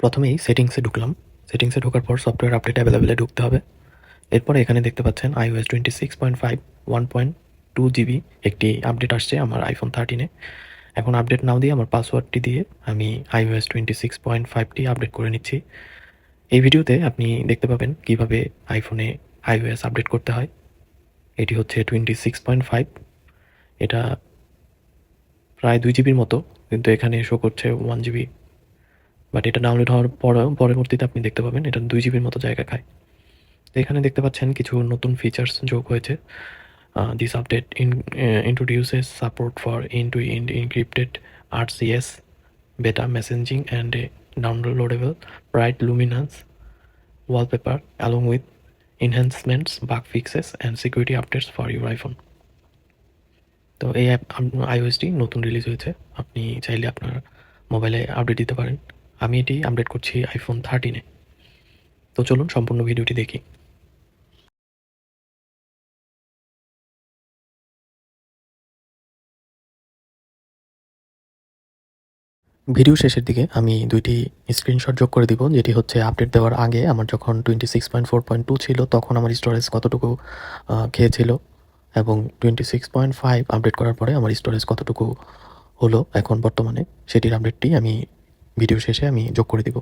প্রথমেই সেটিংসে ঢুকলাম। সেটিংসে ঢোকার পর সফটওয়্যার আপডেট অ্যাভেলেবেলে ঢুকতে হবে। এরপরে এখানে দেখতে পাচ্ছেন iOS 26.5 1.2 জিবি একটি আপডেট আসছে আমার আইফোন 13-এ। এখন আপডেট নাও দিয়ে আমার পাসওয়ার্ডটি দিয়ে আমি iOS 26.5টি আপডেট করে নিচ্ছি। এই ভিডিওতে আপনি দেখতে পাবেন কিভাবে আইফোনে iOS আপডেট করতে হয়। এটি হচ্ছে 26.5, এটা প্রায় 2 জিবির মতো, কিন্তু এখানে শো করছে 1 জিবি। বাট এটা ডাউনলোড হওয়ার পরবর্তীতে আপনি দেখতে পাবেন এটা 2 জিবির মতো জায়গা খায়। তো এখানে দেখতে পাচ্ছেন কিছু নতুন ফিচার্স যোগ হয়েছে। This update introduces support for end-to-end encrypted RCS beta messaging and a downloadable bright luminous wallpaper along with enhancements, bug fixes and security updates for your iPhone. তো এই অ্যাপ iOSটি নতুন রিলিজ হয়েছে, আপনি চাইলে আপনার মোবাইলে আপডেট দিতে পারেন। আমি এটি আপডেট করছি আইফোন 13-এ। তো চলুন সম্পূর্ণ ভিডিওটি দেখি। ভিডিও শেষের দিকে আমি 2টি স্ক্রিনশট যোগ করে দিব, যেটি হচ্ছে আপডেট দেওয়ার আগে আমার যখন 26.4.2 ছিল তখন আমার স্টোরেজ কতটুকু খেয়েছিল, এবং 26.5 আপডেট করার পরে আমার স্টোরেজ কতটুকু হলো এখন বর্তমানে, সেটির আপডেটটি আমি ভিডিও শেষে যোগ করে দিব।